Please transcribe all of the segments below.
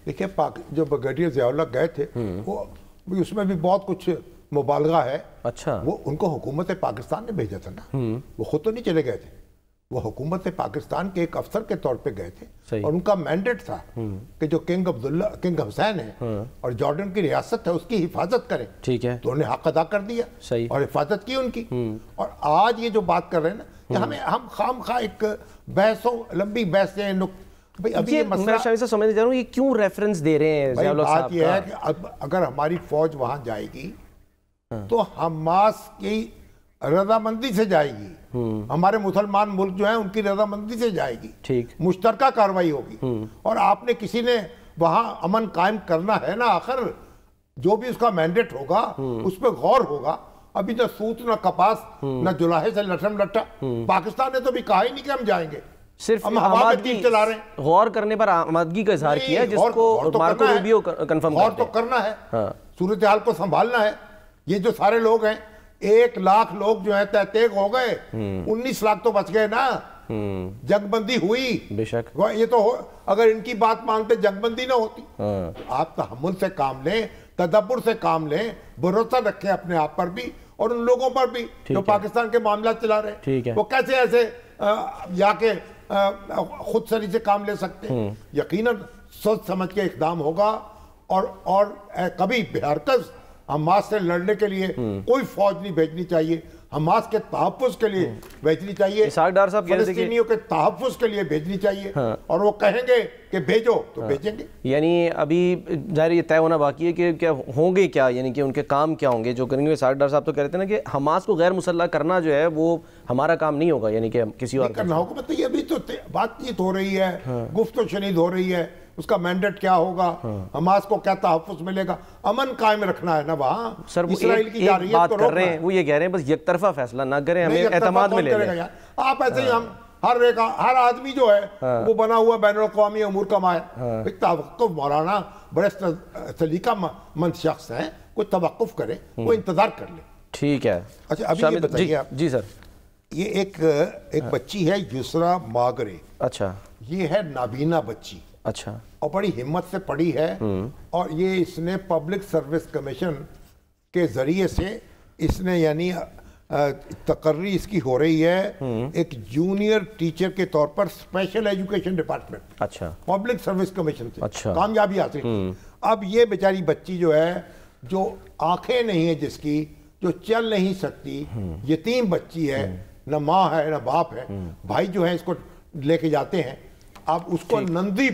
دیکھیں جو برگیڈیئر ضیاء اللہ گئے تھے وہ اس میں بھی بہت کچھ مبالغہ ہے. اچھا وہ ان کو حکومت پاکستان نے بھیجا تھا نا, وہ خود تو نہیں چلے گئے تھے, وہ حکومت پاکستان کے ایک افسر کے طور پہ گئے تھے اور ان کا مینڈیٹ تھا کہ جو کنگ حسین ہے اور جارڈن کی ریاست ہے اس کی حفاظت کریں. ٹھیک ہے, تو انہوں نے حق ادا کر دیا اور حفاظت کی ان کی. اور آج یہ جو بات کر رہے ہیں نا, ہم خام خواہ ایک بحثوں لمبی بحث ہیں لوگ. میں شاید سے سمجھنے جا رہا ہوں یہ کیوں ریفرنس دے رہے ہیں ضیاء اللہ صاحب. بات یہ ہے کہ اگر ہماری فوج وہاں جائے گی تو حماس کی رضامندی سے جائے گی, ہمارے مسلمان ملک جو ہیں ان کی رضامندی سے جائے گی, ٹھیک, مشترکہ کارروائی ہوگی. اور آپ نے کسی نے وہاں امن قائم کرنا ہے نا, آخر جو بھی اس کا مینڈیٹ ہوگا اس پہ غور ہوگا. ابھی نہ سوت نہ کپاس نہ جلاہے سے لٹم لٹا. پاکستان نے تو بھی کہا ہی نہیں کہ ہم جائیں گے, صرف ہم ہوا میں تیر چلا رہے ہیں. غور کرنے پر آمادگی کا اظہار کیا جس کو مارکو روبیو کنفرم غور تو کرنا ہے, صورتحال کو سنبھالنا ہے. یہ جو سارے لوگ ہیں 1 لاکھ لوگ جو ہیں تحقیق ہو گئے, 19 لاکھ تو بچ گئے نا. جنگ بندی ہوئی بے شک, یہ تو اگر ان کی بات مانتے جنگ بندی نہ ہوتی. آپ تحمل سے کام لیں, تدبر سے کام لیں, بھروسہ رکھیں اپنے آپ پر بھی اور ان لوگوں پر بھی جو پاکستان کے معاملات چلا رہے ہیں. وہ کیسے ایسے جا کے خود سری سے کام لے سکتے ہیں. یقیناً سوچ سمجھ کے اقدام ہوگا اور کبھی بہرکس حماس سے لڑنے کے لیے کوئی فوج نہیں بھیجنی چاہیے, حماس کے تحفظ کے لیے بھیجنی چاہیے, اسحاق ڈار صاحب فلسطینیوں کے تحفظ کے لیے بھیجنی چاہیے. اور وہ کہیں گے کہ بھیجو تو بھیجیں گے. یعنی ابھی ظاہر یہ طے ہونا باقی ہے کہ کیا ہوں گے, کیا یعنی کہ ان کے کام کیا ہوں گے جو کریں گے. اسحاق ڈار صاحب تو کہہ رہے تھے نا کہ حماس کو غیر مسلح کرنا جو ہے وہ ہمارا کام نہیں ہوگا, یعنی کہ کسی اور کرنا ہوگا. مطلب یہ ابھی تو بات چیت ہو رہی ہے, گفت و شنید ہو رہی ہے, اس کا مینڈیٹ کیا ہوگا, حماس کو کیا تحفظ ملے گا, امن قائم رکھنا ہے نا وہاں. سر وہ ایک بات کر رہے ہیں, وہ یہ کہہ رہے ہیں بس یک طرفہ فیصلہ نہ کریں, ہمیں اعتماد میں لے لیں. آپ ایسے ہی ہم ہر آدمی جو ہے وہ بنا ہوا بین الاقوامی امور کا ماہر. توقف مولانا بڑے سلیقہ مند شخص ہیں, کوئی توقف کرے, وہ انتظار کر لے. ٹھیک ہے. اچھا ابھی یہ بتائیے آپ. جی سر. یہ ایک بچی ہے یسرا ماگرے. اچھا. یہ ہے نابینا بچی. اچھا. اور بڑی ہمت سے پڑھی ہے, اور یہ اس نے پبلک سروس کمیشن کے ذریعے سے اس نے یعنی تقرری اس کی ہو رہی ہے ایک جونیئر ٹیچر کے طور پر اسپیشل ایجوکیشن ڈپارٹمنٹ. اچھا. پبلک سروس کمیشن سے اچھا کامیابی حاصل کی. اب یہ بیچاری بچی جو ہے, جو آنکھیں نہیں ہیں جس کی, جو چل نہیں سکتی, یتیم بچی ہے, نہ ماں ہے نہ باپ ہے, بھائی جو ہے اس کو لے کے جاتے ہیں. اب اس کو نندی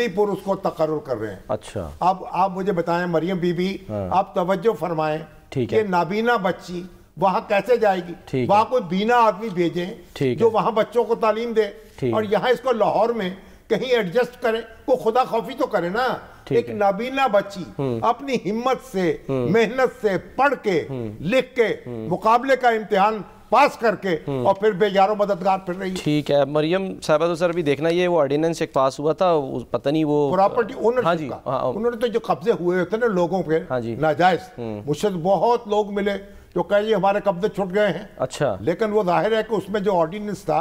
پور اس کو تقرر کر رہے ہیں. اچھا. اب آپ مجھے بتائیں مریم بی بی, آپ توجہ فرمائیں کہ نابینا بچی وہاں کیسے جائے گی. وہاں کوئی بینا آدمی بھیجیں جو وہاں بچوں کو تعلیم دے, اور یہاں اس کو لاہور میں کہیں ایڈجسٹ کرے, کو خدا خوفی تو کرے نا. ایک نابینا بچی اپنی ہمت سے, محنت سے, پڑھ کے, لکھ کے, مقابلے کا امتحان پاس کر کے, اور پھر بے یار و مددگار پھر رہی ہے. ٹھیک ہے. مریم صاحبہ تو سر بھی دیکھنا, یہ وہ آرڈیننس ایک پاس ہوا تھا, پتہ نہیں وہ پراپرٹی اونرشپ کا, انہوں نے تو جو قبضے ہوئے ہوتے نا لوگوں کے ناجائز, مجھ سے بہت لوگ ملے جو کہے ہمارے قبضے چھٹ گئے ہیں. اچھا. لیکن وہ ظاہر ہے کہ اس میں جو آرڈیننس تھا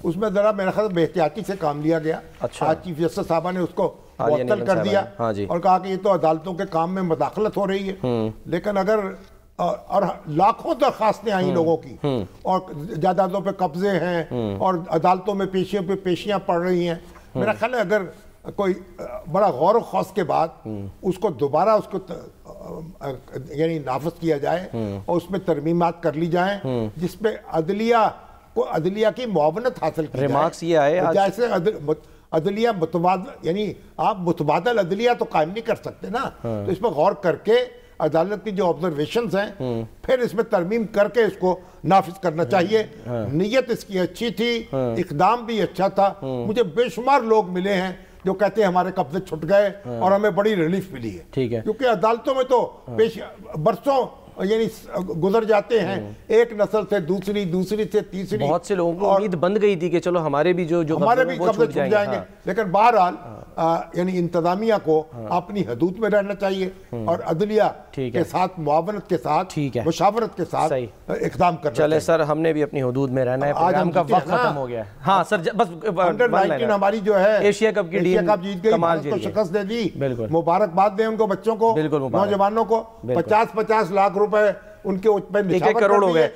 اس میں ذرا میرے خیال بے احتیاطی سے کام لیا گیا. آج چیف جسٹس صاحبہ نے اس کو معطل کر دیا اور کہا کہ یہ تو عدالتوں کے کام میں مداخلت ہو رہی ہے. لیکن اگر اور لاکھوں درخواستیں آئیں لوگوں کی, اور جائیدادوں پہ قبضے ہیں, اور عدالتوں میں پیشیوں پہ پیشیاں پڑ رہی ہیں. میرا خیال ہے اگر کوئی بڑا غور و خوض کے بعد اس کو دوبارہ اس کو یعنی نافذ کیا جائے اور اس میں ترمیمات کر لی جائیں جس پہ عدلیہ کی معاونت حاصل کی ریمارکس یہ آئے جیسے عدلیہ متبادل, یعنی آپ متبادل عدلیہ تو قائم نہیں کر سکتے نا, تو اس پہ غور کر کے عدالت کی جو آبزرویشنز ہیں پھر اس میں ترمیم کر کے اس کو نافذ کرنا چاہیے. نیت اس کی اچھی تھی, اقدام بھی اچھا تھا. مجھے بے شمار لوگ ملے ہیں جو کہتے ہیں ہمارے قبضے چھٹ گئے اور ہمیں بڑی ریلیف ملی ہے. کیونکہ عدالتوں میں تو برسوں یعنی گزر جاتے ہیں, ایک نسل سے دوسری, دوسری سے تیسری. بہت سے لوگوں کو امید بند گئی تھی کہ چلو ہمارے بھی جو ہمارے بھی قبضے چھٹ جائیں گے. لیکن بہرحال یعنی انتظامیہ کو اپنی حدود میں رہنا چاہیے اور عدلیہ کے ساتھ معاونت کے ساتھ مشاورت کے ساتھ اقدام کرنا چاہیے. چلے سر ہم نے بھی اپنی حدود میں رہنا ہے, پروگرام کا وقت ختم ہو گیا ہے. ہاں سر بس انڈر 19 ہماری جو ہے ایشیا کپ کی ٹیم جیت گئی, بھارت کو شکست دے دی. مبارکباد دیں ان کو, بچوں کو, نوجوانوں کو. 50-50 لاکھ روپے ان کے 1 کروڑ ہو گئے.